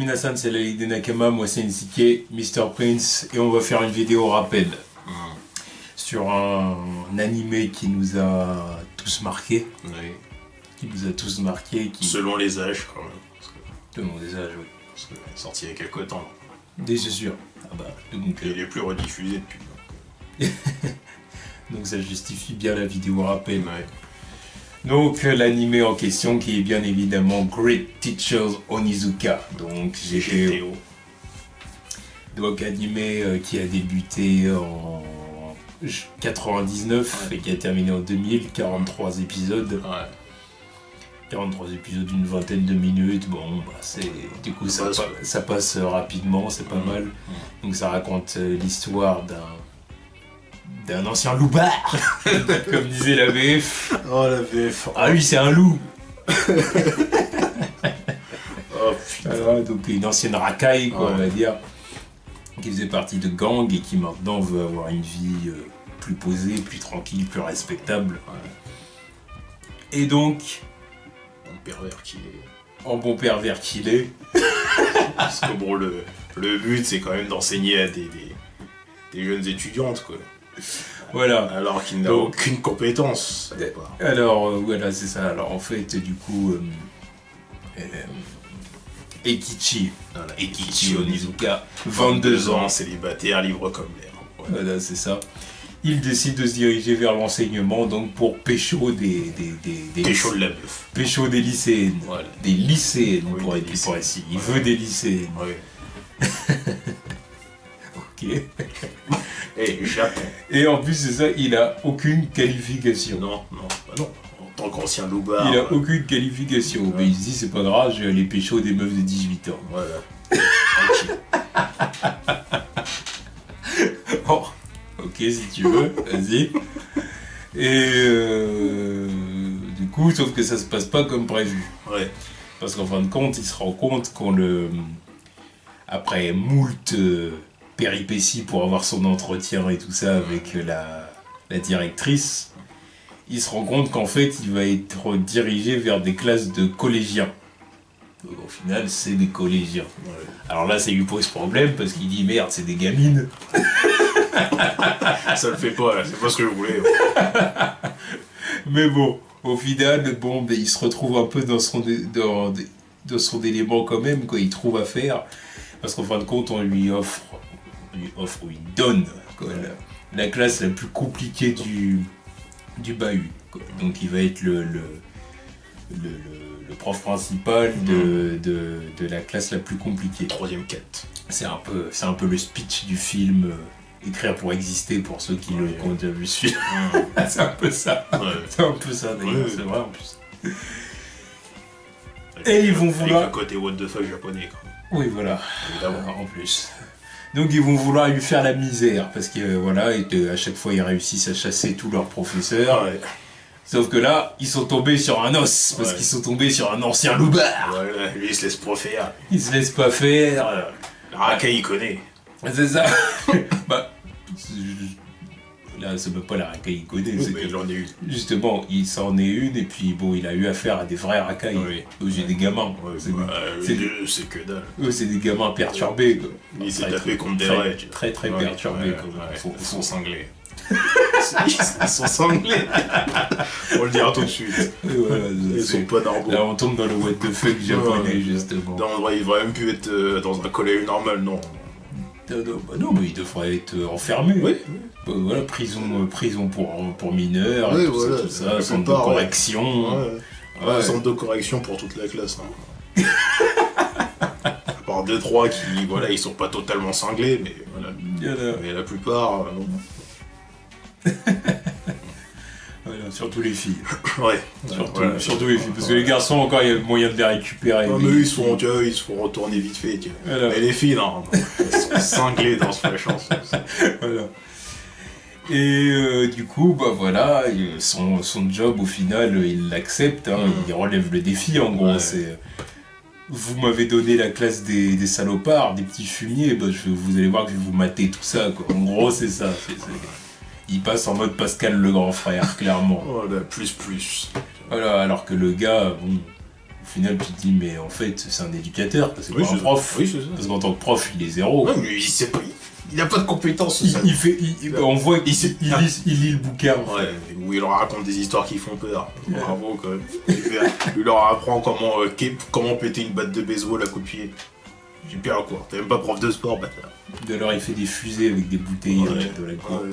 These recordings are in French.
minasan, c'est la Ligue des Nakama, moi c'est Nsuke, Mr. Prince, et on va faire une vidéo rappel sur un animé qui nous a tous marqués. Oui. Qui nous a tous marqués. Selon les âges, quand même. Selon les âges, oui. Parce que sorti il y a quelques temps. C'est sûr. Ah bah, donc, il est plus rediffusé depuis. Donc ça justifie bien la vidéo rappel. Ouais. Donc l'animé en question qui est bien évidemment Great Teachers Onizuka. Donc GTO. Donc animé qui a débuté en 99 et qui a terminé en 2000, 43 épisodes. Ouais. 43 épisodes d'une vingtaine de minutes, bon bah c'est du coup ça passe rapidement, c'est pas mal. Donc ça raconte l'histoire d'un ancien loupard, comme disait la VF. Oh la VF. Ah lui c'est un loup. Oh putain. Alors, donc une ancienne racaille quoi, on va dire, qui faisait partie de gang et qui maintenant veut avoir une vie plus posée, plus tranquille, plus respectable. Et donc Pervers qui est. En bon pervers qu'il est. Parce que bon, le but c'est quand même d'enseigner à des jeunes étudiantes quoi. Voilà. Alors qu'il n'a aucune compétence. Alors voilà, c'est ça. Alors en fait, du coup, Eikichi, voilà, Eikichi Onizuka, 22 ans, célibataire, libre comme l'air. Voilà, c'est ça. Il décide de se diriger vers l'enseignement donc pour pécho pécho de la meuf. Pécho des lycéennes. Voilà. Des lycéennes, oui, pour être plus précis. Il veut des lycéennes. Oui. Ok. Et j'attends. Et en plus c'est ça, il a aucune qualification. Non. En tant qu'ancien loupard. Il a aucune qualification. Ouais. Mais il se dit c'est pas grave, je vais aller pécho des meufs de 18 ans. Voilà. Oh. Ok, si tu veux, vas-y. Et du coup, sauf que ça se passe pas comme prévu. Ouais. Parce qu'en fin de compte, il se rend compte après moult péripéties pour avoir son entretien et tout ça avec la directrice, il se rend compte qu'en fait, il va être dirigé vers des classes de collégiens. Donc, au final, c'est des collégiens. Ouais. Alors là, ça lui pose problème parce qu'il dit merde, c'est des gamines. Ça le fait pas, là. C'est pas ce que je voulais. Mais bon, au final, bon, ben, il se retrouve un peu dans son élément quand même, quoi. Il trouve à faire. Parce qu'en fin de compte, on lui offre ou il donne quoi, la classe la plus compliquée du bahut. Quoi. Donc il va être le prof principal de la classe la plus compliquée. Troisième quête. C'est un peu le speech du film Écrire pour exister pour ceux qui ont déjà vu ce film. C'est un peu ça. Ouais. C'est un peu ça d'ailleurs, c'est vrai en plus. Et ils vont vouloir... Avec le côté what the fuck japonais quoi. Oui voilà, évidemment en plus. Donc ils vont vouloir lui faire la misère parce que voilà, à chaque fois ils réussissent à chasser tous leurs professeurs. Ouais. Sauf que là, ils sont tombés sur un os, parce qu'ils sont tombés sur un ancien loupard. Ouais, lui il se laisse pas faire. Il se laisse pas faire. La racaille il connaît. C'est ça. Bah, là c'est même pas la racaille il connaît. Oui, mais il en est une. Justement, il s'en est une et puis bon, il a eu affaire à des vrais racailles. Oui. J'ai des gamins. C'est que dalle. Eux c'est des gamins perturbés. Quoi. Il s'est tapé contre des raies. Très perturbés. Ils sont cinglés. Ils sont sanglés. On le dira tout de suite. Voilà, ils sont pas normaux. Là on tombe dans le what the fuck japonais justement. Non, il devrait même plus être dans un collège normal, non. Non, mais il devrait être enfermé. Oui. Voilà, prison pour mineurs, oui, tout ça, centre de correction. Ouais. Centre de correction pour toute la classe. Hein. À part 2-3 qui, voilà, ils sont pas totalement cinglés, mais voilà. Mais la plupart, non. Voilà, surtout les filles. Ouais. Surtout les filles. Parce que les garçons, encore, il y a moyen de les récupérer. Non, mais eux, ils se font retourner vite fait. Voilà. Mais les filles, non. Elles sont cinglées dans ce chance. Voilà. Et du coup, bah voilà, son job, au final, il l'accepte. Hein, il relève le défi, en gros. C'est... Vous m'avez donné la classe des salopards, des petits fumiers, bah, vous allez voir que je vais vous mater tout ça, quoi. En gros, c'est ça. Il passe en mode Pascal le grand frère, clairement. Voilà, plus. Voilà, alors que le gars, bon, Au final, tu te dis, mais en fait, c'est un éducateur, c'est pas un prof. Oui, c'est ça. Parce qu'en tant que prof, il est zéro. Ouais, mais il sait pas. Il n'a pas de compétences. On voit qu'il lit le bouquin. Ouais, où il leur raconte des histoires qui font peur. Bravo quand même. Il leur apprend comment péter une batte de baseball à coup de pied. Super quoi. T'es même pas prof de sport, bâtard. De alors il fait des fusées avec des bouteilles de la cour.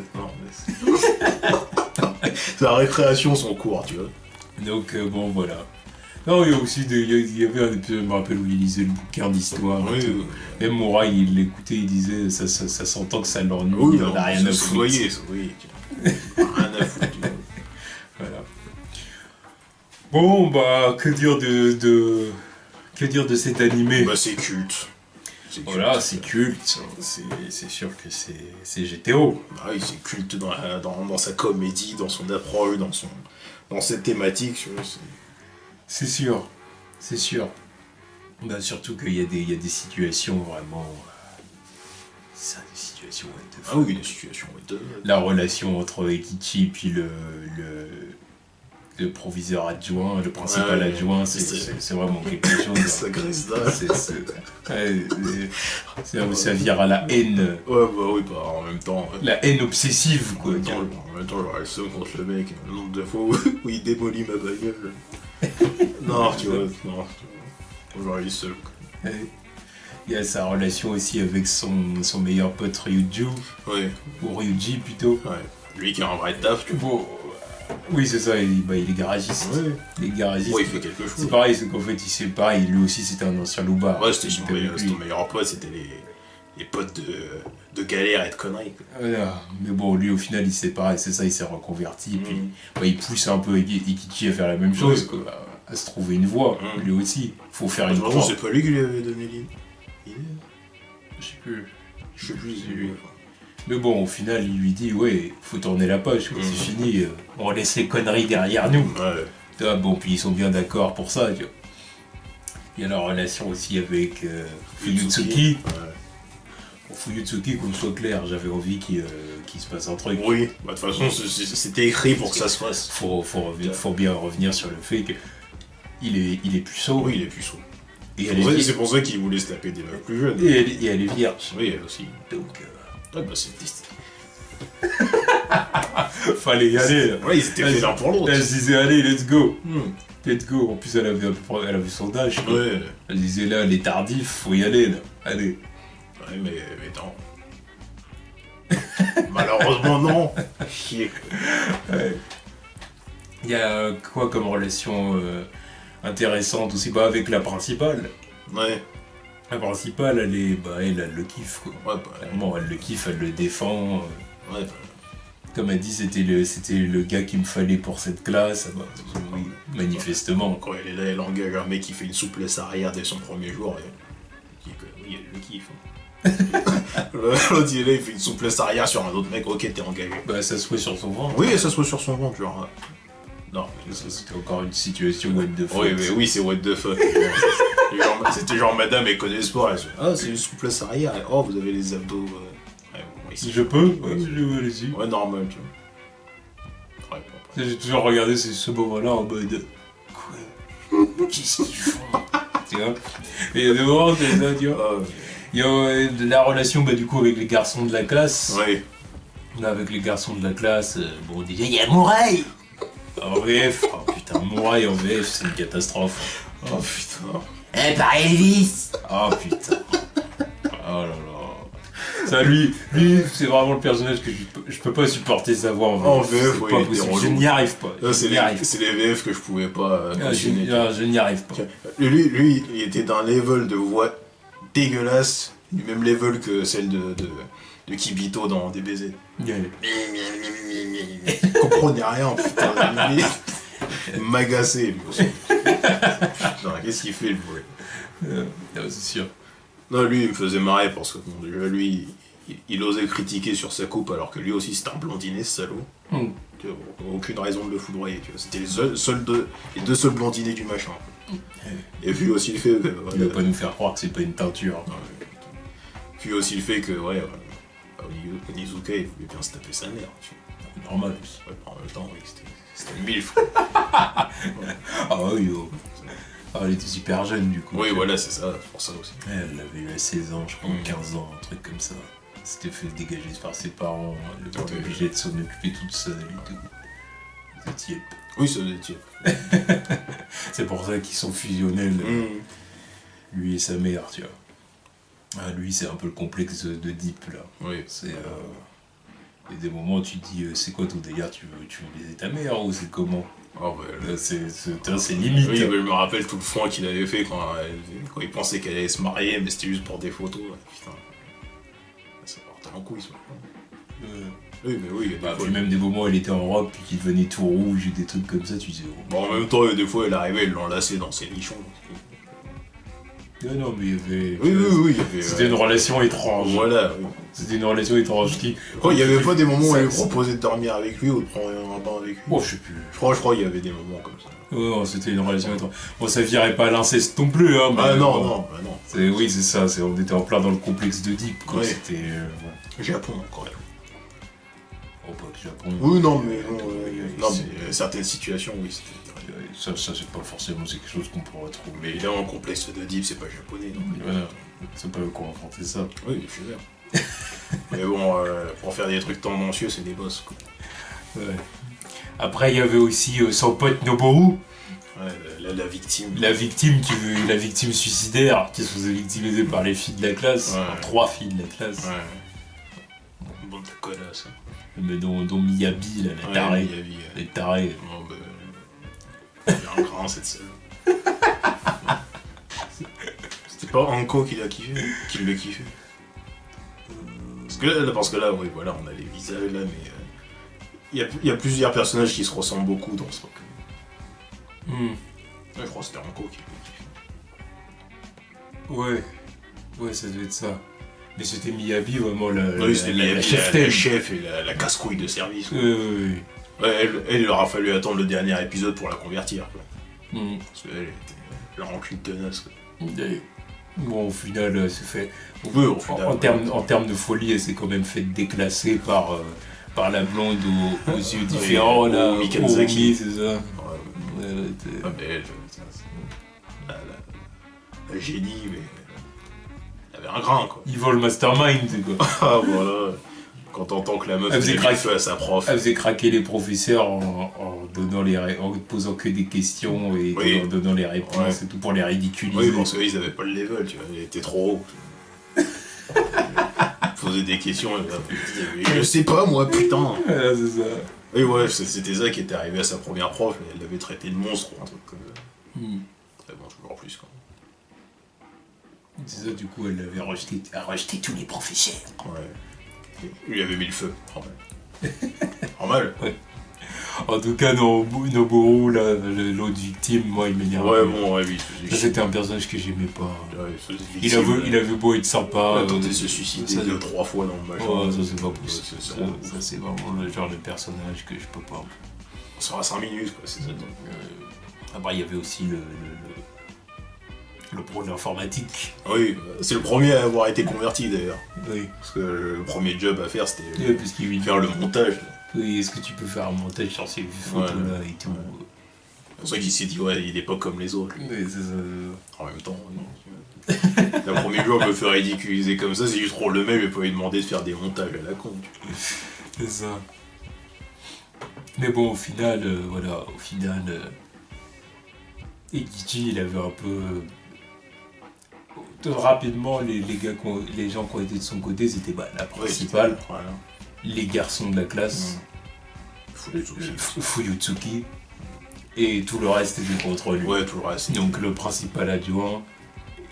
C'est la récréation son cours, tu vois. Donc bon voilà. Non, il y a aussi il y avait un épisode, je me rappelle, où il lisait le bouquin d'histoire. Oui. Même Moura, il l'écoutait, il disait, ça s'entend que ça l'ennuie, il en a rien à foutre. Rien à foutre. Voilà. Bon, bah, que dire de cet animé? Bah, c'est culte. Voilà, c'est culte. C'est sûr que c'est GTO. Ah oui, c'est culte dans sa comédie, dans son approche, dans cette thématique. C'est sûr. Bah, surtout qu'il y a des situations vraiment... c'est des situations what the fuck. Ah oui, des situations what the... La relation entre Ekichi puis le proviseur adjoint, le principal adjoint, c'est vraiment quelque chose. Ça graisse d'âge. Ça vire à la haine. Ouais, bah oui, bah en même temps. La haine obsessive, quoi. En même temps, j'aurais le seum contre le mec, le nombre de fois où il démolit ma bagnole. Non, tu vois, j'aurais eu le seum. Il y a sa relation aussi avec son meilleur pote Ryuju. Ouais. Ou Ryuji plutôt. Ouais. Lui qui a un vrai taf, tu vois. Bon, oui, c'est ça, il est garagiste. Ouais. Il est garagiste. Ouais, il fait quelque chose. C'est pareil, c'est qu'en fait, il sait pas, lui aussi c'était un ancien loupard. Ouais, c'était son meilleur pote, c'était les potes de galère et de conneries. Voilà. Mais bon, lui au final, il sait pas, c'est ça, il s'est reconverti. Puis il pousse un peu Ikichi à faire la même chose, quoi, à se trouver une voie, lui aussi. Faut faire une croix. C'est pas lui qui lui avait donné l'idée. Je sais plus. Je sais plus, c'est lui. Mais bon, au final, il lui dit, ouais, faut tourner la page, c'est fini, on laisse les conneries derrière nous. Ouais. Ah, bon, puis ils sont bien d'accord pour ça, tu vois. Il y a la relation aussi avec Fuyutsuki. Ouais. Pour Fuyutsuki, qu'on soit clair, j'avais envie qu'il se passe un truc. Oui, bah, de toute façon, c'était écrit pour que ça se fasse. Faut bien revenir sur le fait qu'il est puceau. Oui, il est puceau. Et c'est pour ça qu'il voulait se taper des mecs plus jeunes. Et elle est vierge. Oui, elle aussi. Donc... Ouais, bah c'est testé. Fallait y aller. Là. Ouais, ils étaient fait l'un pour l'autre. Elle se disait, allez, let's go. Let's go. En plus, elle avait son âge. Ouais. Elle disait, là, elle est tardif, faut y aller, là. Allez. Ouais, mais non. Malheureusement, non. Chier. Ouais. Il y a quoi comme relation intéressante aussi avec la principale? Ouais. La principale, elle le kiffe, quoi. Ouais, bah, clairement, elle le kiffe, elle le défend. Ouais, bah. Comme elle dit, c'était le gars qu'il me fallait pour cette classe. Bah, oui, manifestement. Quand elle est là, elle engage un mec qui fait une souplesse arrière dès son premier jour. Oui, elle le kiffe. L'autre, il est là, il fait une souplesse arrière sur un autre mec. Ok, t'es engagé. Bah, ça se fait sur son ventre. Oui, ça se fait sur son ventre, genre. Non, c'était encore une situation what the fuck. Oui, c'est what the fuck. C'était genre madame, elle connaît le sport. Elle se dit, ah, c'est une souplesse arrière. Oh, vous avez les abdos. Ouais, bon, ici. Je peux? Ouais, je veux, allez-y. Ouais, normal, tu vois. Ouais, j'ai toujours regardé ce moment-là en mode. Quoi? Qu'est-ce qu'ils font? Tu vois? Et il y a des moments, c'est ça, tu vois. Il y a la relation, bah, du coup, avec les garçons de la classe. Ouais. Là, avec les garçons de la classe, bon, déjà, il y a Mouraï! En VF, oh putain, Mouraï en VF, c'est une catastrophe. Oh putain. Eh, par Elvis! Oh putain. Oh là là. Ça, lui c'est vraiment le personnage que je peux pas supporter sa voix en VF. Oui, pas possible. Je n'y arrive pas. C'est les VF que je pouvais pas cautionner. Je n'y arrive pas. Lui, il était d'un level de voix dégueulasse, du même level que celle de Kibito dans DBZ. Je comprenais rien, putain. M'agacer. Putain, qu'est-ce qu'il fait le bruit? C'est sûr. Non, lui, il me faisait marrer parce que bon, déjà, lui, il osait critiquer sur sa coupe alors que lui aussi c'était un blondinet, ce salaud. Tu vois, aucune raison de le foudroyer, tu vois. C'était les deux seuls blondinets du machin. Et puis aussi le fait que... Il va pas nous faire croire que c'est pas une teinture. Puis aussi le fait que, Onizuka, il voulait bien se taper sa mère. Tu vois. Normal aussi. Ouais, en même temps, oui, c'était une milf. Ah oui, Ah, elle était super jeune du coup. Oui, voilà, c'est ça, pour ça aussi. Elle avait eu à 16 ans, je crois, 15 ans, un truc comme ça. S'était fait dégager par ses parents, elle était obligée de s'en occuper toute seule et tout. C'était Oui, ça doit C'est pour ça qu'ils sont fusionnels, lui et sa mère, tu vois. Ah, lui, c'est un peu le complexe de Deep, là. Oui. C'est... Il y a des moments où tu te dis, c'est quoi ton délire, tu veux baiser ta mère ou c'est comment? Oh, bah, c'est limite. Oui, je me rappelle tout le foin qu'il avait fait quand il pensait qu'elle allait se marier, mais c'était juste pour des photos. Putain, ça partait en couille, ça. Oui, mais oui. Puis même des moments où elle était en robe, puis qu'il devenait tout rouge et des trucs comme ça, tu disais... Oh. Bon, en même temps, des fois, elle arrivait, elle l'enlaçait dans ses nichons. Non, mais il y avait... Oui. C'était une relation étrange. Voilà, oui. C'était une relation étrange qui... Oh, il y avait pas des moments où elle proposait de dormir avec lui ou de prendre un bain avec lui. Oh, je sais plus. Je crois qu'il y avait des moments comme ça. Non, c'était une relation étrange. Bon, ça virait pas à l'inceste non plus, hein. Mais non. Oui, c'est ça, on était en plein dans le complexe de Deep, quoi. Ouais. C'était... Japon, encore. Oh, pas que Japon. Oui, non, mais certaines situations, oui, c'était... Ça c'est pas forcément quelque chose qu'on pourrait trouver. Mais évidemment, le complexe de Deep, c'est pas japonais, donc... Voilà, c'est pas eux qui ont inventé ça. Oui, je suis sûr. Mais bon, pour faire des trucs tendancieux, c'est des boss, quoi. Ouais. Après, il y avait aussi son pote Noboru. Ouais, la victime. La victime suicidaire, qui se faisait victimiser par les filles de la classe. Ouais. Enfin, 3 filles de la classe. Ouais. Bon, de connasse. Mais dont Miyabi, là, la tarée. Miyabi, les tarés. Bon, bah... Il y a un grain, cette seule. C'était pas Anko qui l'a kiffé. Parce que là, oui, voilà, on a les visages là, mais... Il y a plusieurs personnages qui se ressemblent beaucoup dans ce truc. Ouais, je crois que c'était Anko qui l'a kiffé. Ouais, ça devait être ça. Mais c'était Miyabi, vraiment, la chef et la casse-couille de service. Oui. Ouais, il leur a fallu attendre le dernier épisode pour la convertir, quoi. Parce qu'elle était la rancune tenace, quoi. Bon, au final, c'est fait. Oui, au final. En termes de folie, elle s'est quand même fait déclasser par la blonde aux yeux différents, là. Mikazaki, c'est ça. Ouais, la génie, mais... Elle avait un grain, quoi. Ils volent le mastermind, quoi. Ah, voilà. Quand t'entends que la meuf faisait feu à sa prof. Elle faisait craquer les professeurs en posant que des questions et en donnant les réponses et tout pour les ridiculiser. Oui, parce qu'ils avaient pas le level, tu vois, il était trop haut. Ils posaient des questions, je sais pas moi, putain. C'est ça. Oui, ouais, c'était ça qui était arrivé à sa première prof, elle l'avait traité de monstre ou un truc comme ça. Bon, toujours plus, quoi. C'est ça, du coup, elle avait rejeté tous les professeurs. Ouais. Il lui avait mis le feu, normal. Ouais. En tout cas, Noboru, là, l'autre victime, moi, il m'énerve. Ouais, bon, oui. Ça, c'était un personnage que j'aimais pas. Ouais, il avait beau être sympa. Il a tenté de se suicider 2-3 fois dans le machin. Oh, ça, c'est pas possible. Ça, c'est vraiment le genre de personnage que je peux pas. On sera à 5 minutes, quoi, c'est ça. Après, il y avait aussi le pro de l'informatique. Oui, c'est le premier à avoir été converti d'ailleurs. Oui. Parce que le premier job à faire, c'était faire le montage. Oui, est-ce que tu peux faire un montage sur ces photos là et tout. C'est pour ça qu'il s'est dit, ouais, il est pas comme les autres. Oui, c'est ça. En même temps, le premier jour, on me fait ridiculiser comme ça, c'est juste trop le même, il peut lui demander de faire des montages à la con. C'est ça. Mais bon, au final, Ekichi, il avait un peu... Rapidement, les gens qui ont été de son côté, c'était la principale, les garçons de la classe, Fuyutsuki, et tout le reste était contre lui. Ouais, tout le reste. Donc le principal adjoint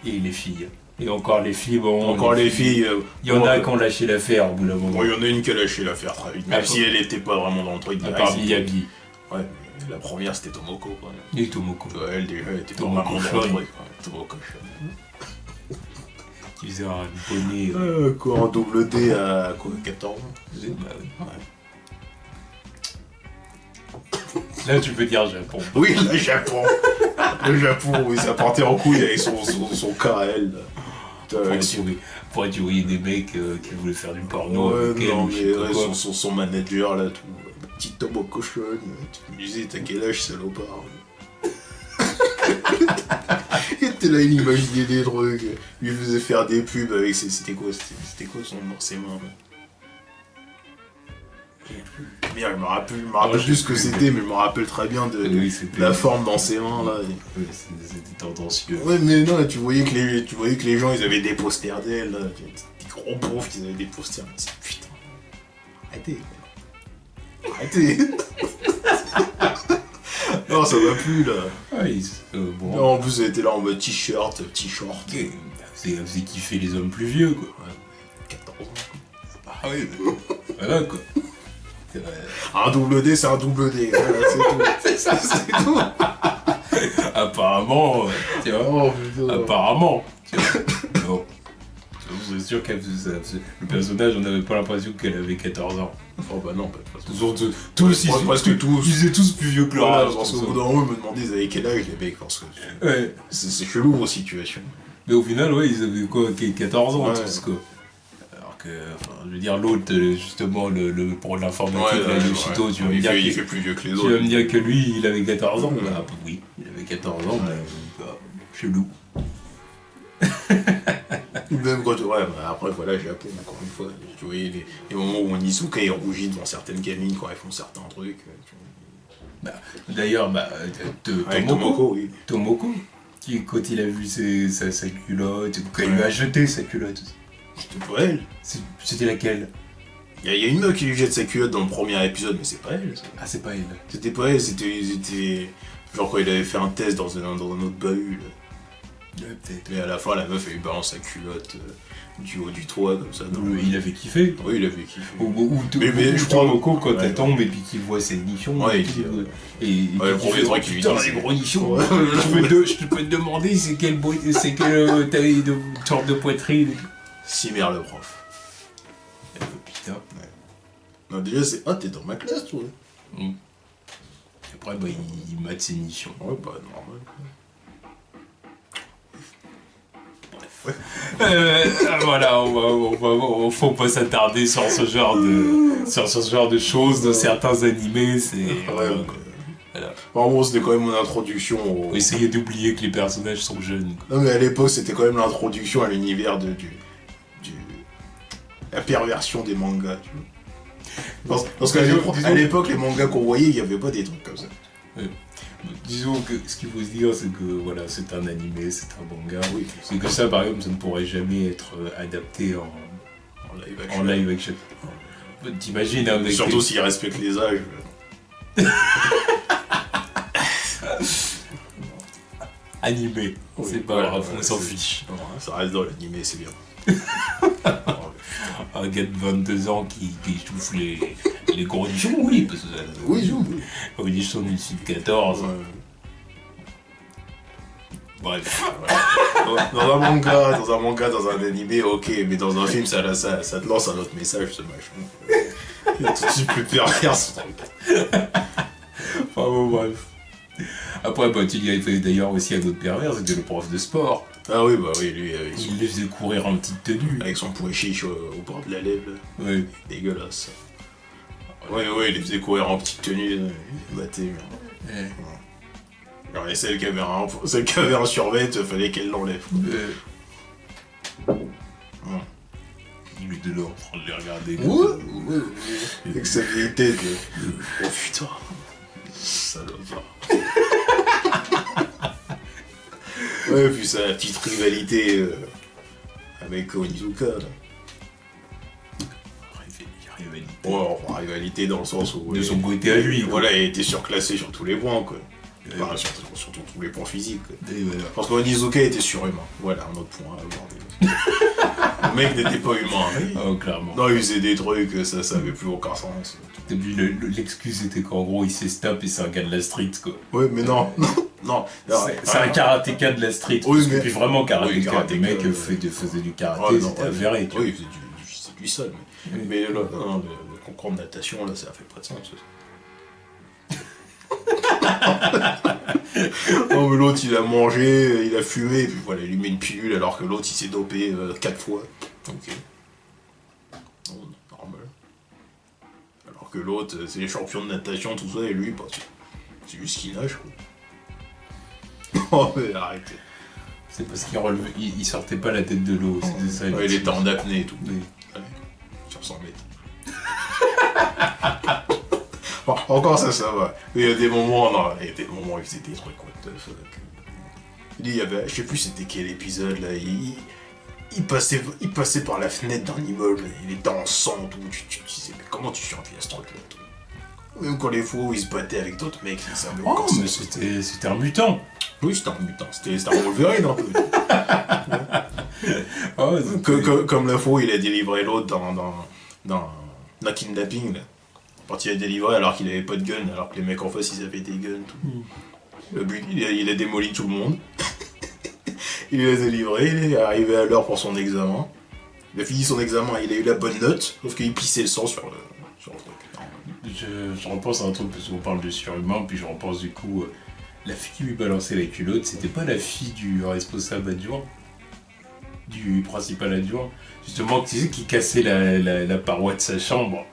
et les filles. Et encore les filles, les filles. Il y en a qui ont lâché l'affaire au bout d'un moment. Il y en a une qui a lâché l'affaire très vite, même si elle était pas vraiment dans le truc. À part Miyabi. Ouais, la première c'était Tomoko. Quoi. Et Tomoko. Elle déjà était pas vraiment dans le truc. Tomoko. Qui faisait un bonnet. Quoi, en double D à quoi, 14 ans. Là, tu peux dire Japon. Oui, le Japon. Le Japon, oui, ça partait en couille avec son KL. Pour tu voyais des mecs qui voulaient faire du porno. Ouais, avec non, mais son manager là, tout. Petite tombe cochonne. Tu me disais, t'as quel âge, salopard? Il était là, il imaginait des trucs. Il faisait faire des pubs avec ses... C'était quoi son nom, ses mains Merde, je me rappelle plus ce que c'était, mais je me rappelle très bien de la forme dans ses mains là. Oui, c'était tendancieux. Ouais, mais non, tu voyais que les gens, ils avaient des posters d'elle, là. Des gros pauvres qui avaient des posters. Putain, arrêtez. Non, ça va plus là. Bon. Non, en plus, elle était là en mode t-shirt. Okay. C'est kiffer les hommes plus vieux, quoi. Ouais. 14 ans. Ah oui, voilà, quoi. Un double D, c'est un double D. Voilà, c'est tout. C'est tout. Apparemment, tu vois. Apparemment. Tu vois. Non. C'est sûr qu'elle faisait ça. Le personnage, on n'avait pas l'impression qu'elle avait 14 ans. Oh bah non, pas de toute façon. Tous, presque tous. Ils étaient tous plus vieux que leur âge. Parce qu'au bout d'un moment, ils me demandaient ils avaient quel âge, les mecs, parce que ouais. C'est chelou vos situations. Mais au final, ouais, ils avaient quoi, 14 ans, ouais. tous, quoi. Alors que, enfin, je veux dire, l'autre, justement, pour l'informatique, Yoshito, tu vas me dire il fait plus vieux que les autres. Tu vas me dire que lui, il avait 14 ans. Bah, oui, il avait 14 ans, mais chelou. Même quand, après voilà, Japon, encore une fois, tu vois, les moments où Onizuka il rougit devant certaines gamines quand elles font certains trucs. D'ailleurs, Tomoko, oui. Tomoko, quand il a vu sa culotte, quand il lui a jeté sa culotte. C'était pas elle. C'était laquelle? Il y a une meuf qui lui jette sa culotte dans le premier épisode, mais c'est pas elle. Ça. Ah, c'est pas elle. C'était pas elle, c'était genre quand il avait fait un test dans un autre bahut. Là. Ouais, peut-être. Mais à la fin, la meuf, elle lui balance sa culotte du haut du toit, comme ça. Il avait kiffé. Oui, il avait kiffé. Mais je crois Tomoko, quand elle tombe et puis qu'il voit ses nichons. Ouais, le premier truc qu'il lui dit. Putain, les gros nichons. Je peux te demander c'est quelle taille de sorte de poitrine. Simère le prof. Putain. Ouais. Non, déjà, c'est. Ah, t'es dans ma classe, toi. Après, il mate ses nichons. Ouais, bah, normal. Voilà, faut pas s'attarder sur ce genre de choses dans certains animés, c'est... voilà. En gros, c'était quand même mon introduction Faut essayer d'oublier que les personnages sont jeunes. Quoi. Non mais à l'époque, c'était quand même l'introduction à l'univers la perversion des mangas, tu vois. Parce qu'à l'époque, les mangas qu'on voyait, il n'y avait pas des trucs comme ça. Ouais. Disons que ce qu'il faut se dire, c'est que voilà, c'est un animé, c'est un manga. Oui. C'est que ça, par exemple, ça ne pourrait jamais être adapté en live action. T'imagines avec... Surtout s'ils respectent les âges. Animé, oui, c'est pas grave, on s'en fiche. Ça reste dans l'animé, c'est bien. Un gars de 22 ans qui touche les gros nichons, oui, parce que... oui, les nichons d'une fille de 14. Ouais. Bref. Dans un manga, dans un animé, ok, mais dans un film, ça te lance un autre message, ce machin. Il y a tout de suite plus pervers, ce truc. Enfin bon, bref. Après, il y avait d'ailleurs aussi un autre pervers, c'était le prof de sport. Ah oui, lui, il les faisait courir en petite tenue. Avec son pouet chiche au bord de la lèvre. Oui. Dégueulasse. Ouais, il les faisait courir en petite tenue. Il battait. Alors, et celle qui avait un survêt, fallait qu'elle l'enlève. Il était là en train de les regarder. Ouais. Avec sa vieille tête. Oh putain. Ça doit pas. Ouais, puis sa petite rivalité avec Onizuka. Rivalité. Ouais, rivalité dans le sens où... De son côté à lui. Voilà, il était surclassé sur tous les points, quoi. Enfin, surtout tous les points physiques. Voilà. Parce qu'Onizuka était surhumain. Voilà, un autre point à aborder. Le mec n'était pas humain. Oh, clairement. Non, il faisait des trucs, ça avait plus aucun sens. Et puis l'excuse était qu'en gros il s'estape et c'est un gars de la street, quoi. Ouais, mais non. C'est un karatéka de la street. Oui, mais... Puis vraiment karatéka. Oui, des mecs faisaient du karaté, c'était avéré. Oui, il faisait du sol. Mais là, le concours de natation, là, ça a fait pas de sens. Non mais l'autre il a mangé, il a fumé, et puis voilà, il lui met une pilule alors que l'autre il s'est dopé 4 fois. Ok. Oh, normal. Alors que l'autre c'est les champions de natation, tout ça, et lui, bah, c'est juste qu'il nage quoi. Oh, mais arrêtez. C'est parce qu'il sortait pas la tête de l'eau. C'était ça. Ouais, il était en apnée et tout. Oui. Allez, sur 100 mètres. Bon, encore ça va. Mais il y a des moments, non, il y a des moments où il faisait des trucs, what the fuck. Il y avait, je sais plus c'était quel épisode là, il passait par la fenêtre d'un immeuble, il était en sang, tout. Tu disais, mais comment tu survis à ce truc là, tout. Même quand les fois où il se battait avec d'autres mecs, il servait encore. Oh, mais c'était un mutant. Oui, c'était un mutant, c'était un Wolverine un peu. Oh, comme la fois où il a délivré l'autre dans Kidnapping là. Quand il a délivré alors qu'il avait pas de gun, alors que les mecs en face ils avaient des guns, tout. Le but, il a démoli tout le monde. Il les a délivrés, il est arrivé à l'heure pour son examen. Il a fini son examen, il a eu la bonne note, sauf qu'il pissait le sang sur le truc. Je repense à un truc parce qu'on parle de surhumain, puis je repense du coup, la fille qui lui balançait la culotte, c'était pas la fille du responsable adjoint, du principal adjoint, justement, tu sais, qui cassait la paroi de sa chambre.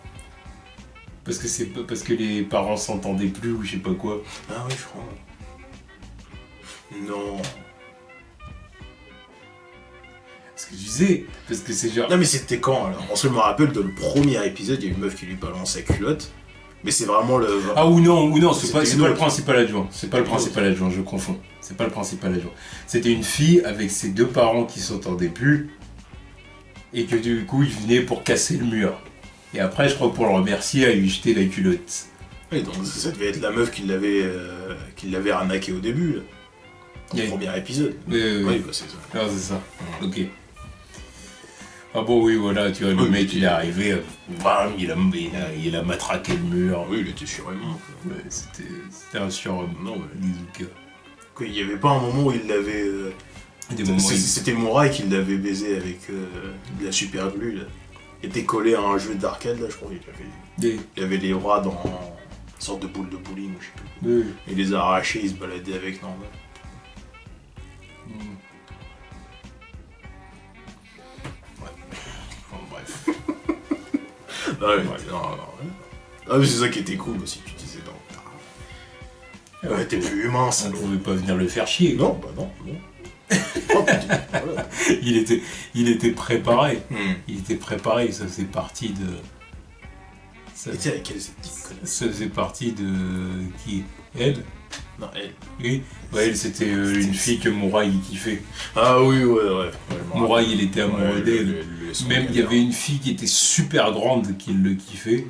Parce que les parents s'entendaient plus ou je sais pas quoi. Ah oui, je crois. Non. Ce que je disais, parce que c'est genre... Non mais c'était quand alors? On se me rappelle de le premier épisode, il y a une meuf qui lui balance sa culotte. Mais c'est vraiment le... Ah ou non, c'est pas le principal adjoint. C'est pas le principal adjoint, je confonds. C'est pas le principal adjoint. C'était une fille avec ses deux parents qui s'entendaient plus. Et que du coup, il venait pour casser le mur. Et après, je crois pour le remercier, elle lui jeter la culotte. Oui, donc ça devait être la meuf qui l'avait arnaqué au début, là. Dans le premier épisode. Oui, bah c'est ça. Ah, c'est ça. Ok. Ah bon, oui, voilà, tu vois, le mec, il est arrivé, bam, il a matraqué le mur. Oui, il était surhumain. Ouais, c'était un surhomme. Non, ouais. Nizuka. Il n'y avait pas un moment où il l'avait... C'était Murai qui l'avait baisé avec de la super glue, là. Il était collé à un jeu d'arcade, là, je crois. Il avait les bras dans une sorte de boule de bowling, je sais plus. Oui. Il les a arrachés, il se baladait avec normal. Ouais. Bon, bref. Ah, mais c'est ça qui était cool aussi, tu disais non. Ouais, t'es plus humain, ça. On pouvait pas venir le faire chier. Non, bah non. Voilà. Il était préparé. Il était préparé, ça faisait partie de... Et tu sais avec elle, cette petite connasse. Ça faisait partie de... Qui? Elle? Non, elle. Oui. Ouais, elle, c'était une fille que Murai kiffait. Ah oui, ouais. Murai, il était amoureux d'elle. Même, il y avait une fille qui était super grande qui le kiffait.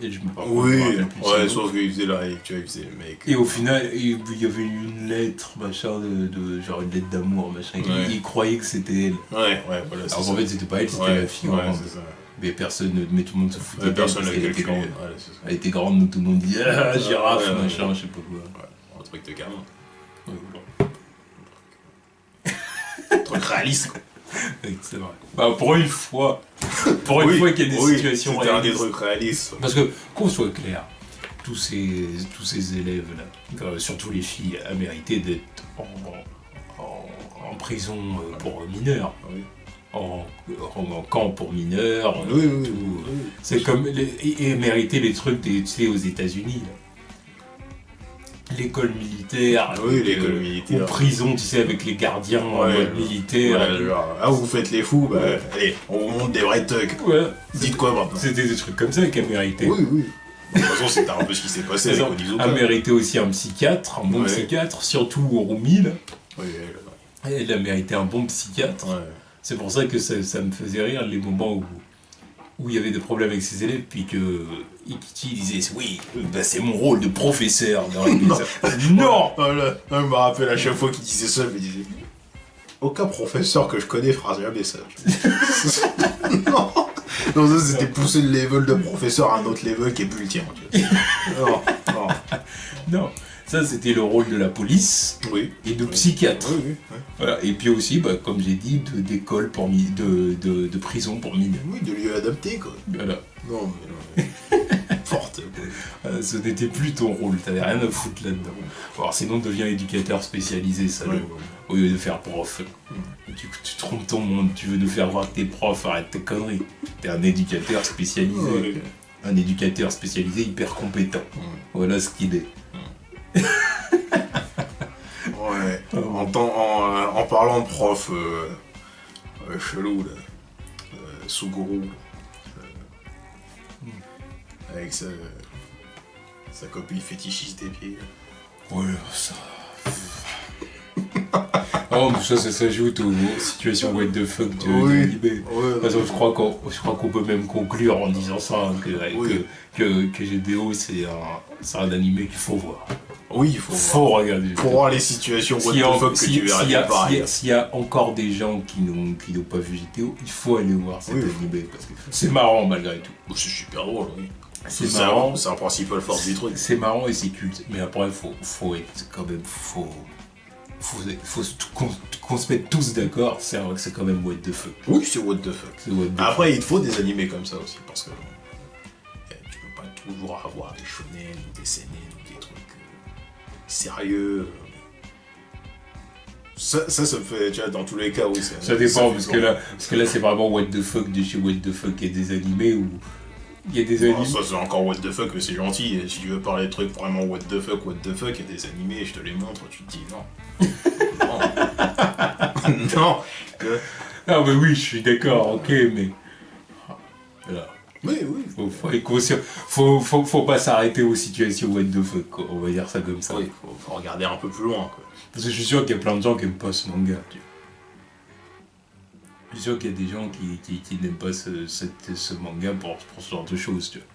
Et je me rappelle ouais, sauf qu'il faisait la tu vois, il faisait le mec. Et au final, il y avait une lettre, machin, genre une lettre d'amour, machin. Ouais. Il croyait que c'était elle. Ouais, voilà. Alors en fait, c'était pas elle, c'était la fille. Ouais, c'est ça. Mais mais tout le monde se foutait d'elle. Personne Elle l'a était calculé. grande. Elle était grande, donc tout le monde dit ah, girafe, machin, je sais pas quoi. Ouais, un truc de gamin. Ouais, Un truc réaliste, quoi. Oui, c'est vrai. Bah, pour une fois qu'il y a des situations c'était un des trucs réalistes. Parce que, qu'on soit clair, tous ces élèves-là, surtout les filles, a mérité d'être en prison pour mineurs. Oui. En camp pour mineurs. Oui. C'est comme... Et mériter les trucs, tu sais, aux États-Unis. L'école militaire. Oui, l'école militaire. Ou prison, tu sais, avec les gardiens en mode militaire. Ouais, genre, vous faites les fous, bah, allez, on vous montre des vrais thugs. Ouais. Dites quoi maintenant? C'était des trucs comme ça qu'elle méritait. Oui. De toute façon, c'était un peu ce qui s'est passé avec Onizuka. Elle méritait aussi un psychiatre, un bon psychiatre, surtout au Rumi, là. Oui, Elle a mérité un bon psychiatre. Ouais. C'est pour ça que ça me faisait rire les moments où il y avait des problèmes avec ses élèves, puis que Ikichi disait oui, bah c'est mon rôle de professeur. Non. Voilà. Je me rappelle à chaque fois qu'il disait ça, je me disais aucun professeur que je connais fera jamais ça. Non, ça c'était pousser le level de professeur à un autre level qui est plus le tien. Non. Ça, c'était le rôle de la police et de psychiatre. Oui. Voilà. Et puis aussi, bah, comme j'ai dit, d'école de prison pour mineurs. Oui, de lieu adapté, quoi. Voilà. Non, mais forte. Ce n'était plus ton rôle, t'avais rien à foutre là-dedans. Alors sinon, deviens éducateur spécialisé, ça, au lieu de faire prof. Tu trompes ton monde, tu veux nous faire voir que t'es prof, arrête tes conneries. T'es un éducateur spécialisé. Un éducateur spécialisé hyper compétent. Voilà ce qu'il est. En parlant de prof chelou, là, Suguru, avec sa copine fétichiste des pieds. Ouais, ça... Non, mais ça s'ajoute aux situations what the fuck de l'anime. De toute façon, je crois qu'on peut même conclure en disant ça, hein, que GDO, c'est un animé qu'il faut voir. Oui, il faut regarder. Faut voir les situations what the fuck que tu verras nulle part. S'il y a encore des gens qui n'ont pas vu GTO, il faut aller voir cet animé, parce que c'est marrant malgré tout. C'est super drôle, oui. C'est marrant. C'est la principale force du truc. C'est marrant et c'est culte, mais après, faut être quand même... Faut qu'on se mette tous d'accord, c'est quand même what the fuck. Oui, c'est what the fuck. Après, il te faut des animés comme ça aussi, parce que tu peux pas toujours avoir des shonen ou des seinen ou des trucs sérieux. Ça me fait, tu vois, dans tous les cas, oui. Ça dépend, parce que là, c'est vraiment what the fuck de chez what the fuck et des animés où... Il y a des animés. Ça c'est encore what the fuck, mais c'est gentil. Si tu veux parler de trucs vraiment what the fuck, il y a des animés, je te les montre, tu te dis non. Non. Non, mais oui, je suis d'accord, ok, mais. Voilà. Oui. Faut être conscient. Faut pas s'arrêter aux situations what the fuck, quoi. On va dire ça comme ça. Oui, faut regarder un peu plus loin, quoi. Parce que je suis sûr qu'il y a plein de gens qui aiment pas ce manga, tu vois. Je suis sûr qu'il y a des gens qui n'aiment pas ce manga pour ce genre de choses, tu vois.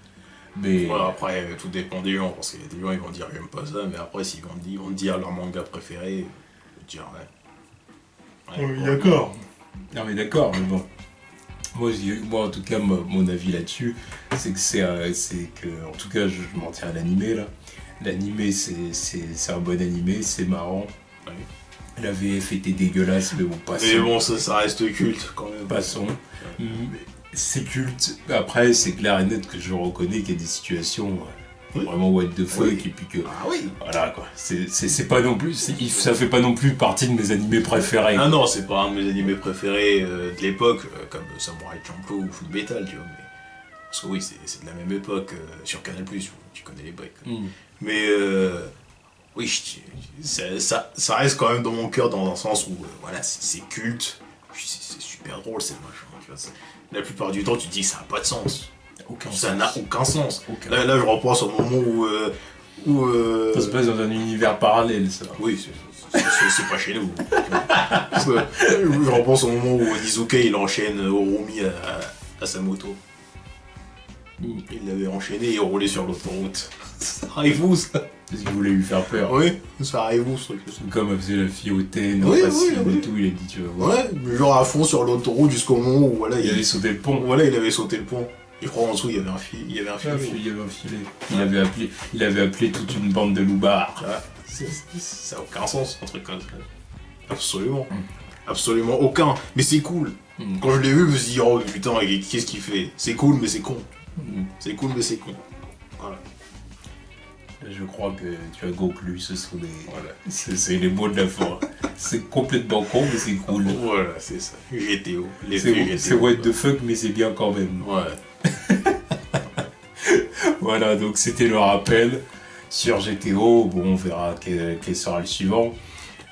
Mais... Voilà, après, tout dépend des gens, parce qu'il y a des gens, ils vont dire j'aime pas ça, mais après, s'ils vont te dire leur manga préféré, ils vont te dire oui, d'accord. Non, mais d'accord, mais bon. Moi, en tout cas, mon avis là-dessus, c'est que, en tout cas, je m'en tiens à l'animé, là. L'animé, c'est un bon animé, c'est marrant. Oui. La VF était dégueulasse, mais bon, passons. Mais bon, ça reste culte quand même. Passons. C'est culte. Après, c'est clair et net que je reconnais qu'il y a des situations vraiment what the fuck, et puis que. Ah oui. Voilà quoi. C'est pas non plus. Ça fait pas non plus partie de mes animés préférés. Ah non, c'est pas un de mes animés préférés de l'époque, comme Samurai Champloo ou Full Metal, tu vois. Mais... Parce que oui, c'est de la même époque sur Canal+, tu connais les breaks. Mais. Oui, ça reste quand même dans mon cœur dans un sens où voilà, c'est culte, c'est super drôle, c'est machin. Tu vois, la plupart du temps, tu te dis que ça n'a pas de sens. Ça n'a aucun sens. Là, je repense au moment où ça se passe dans un univers parallèle, ça. Oui, c'est pas chez nous. Je repense au moment où Nizuka il enchaîne Orumi à sa moto. Il l'avait enchaîné et roulé sur l'autoroute. Ça arrive où ça? Parce qu'il voulait lui faire peur. Oui, ça arrive où ce truc? Comme elle faisait la fille au thé, et tout, il a dit tu vas voir. Ouais, mais genre à fond sur l'autoroute jusqu'au moment où voilà, il avait sauté le pont. Voilà, il avait sauté le pont. Je crois en dessous il y avait un filet. Il y avait un filet. Il avait appelé toute une bande de loupards. Ah, ça n'a aucun sens, un truc comme ça. Absolument. Absolument aucun. Mais c'est cool. Quand je l'ai vu, je me suis dit, oh putain, qu'est-ce qu'il fait? C'est cool, mais c'est con. C'est cool, mais c'est con. Voilà. Je crois que tu as conclu, ce sont c'est les mots de la fin. C'est complètement con, mais c'est cool. Voilà, c'est ça. GTO. C'est what the fuck, mais c'est bien quand même. Ouais. Voilà, donc c'était le rappel sur GTO. Bon, on verra quel sera le suivant.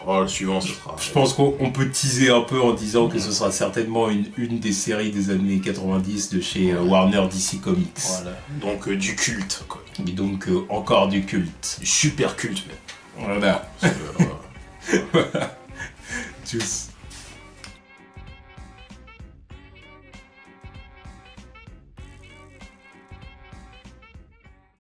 Oh, le suivant, ce sera... Je pense qu'on peut teaser un peu en disant que ce sera certainement une des séries des années 90 de chez Warner DC Comics. Voilà. Donc du culte, quoi. Et donc encore du culte. Du super culte, même. Voilà. Voilà. Tchuss.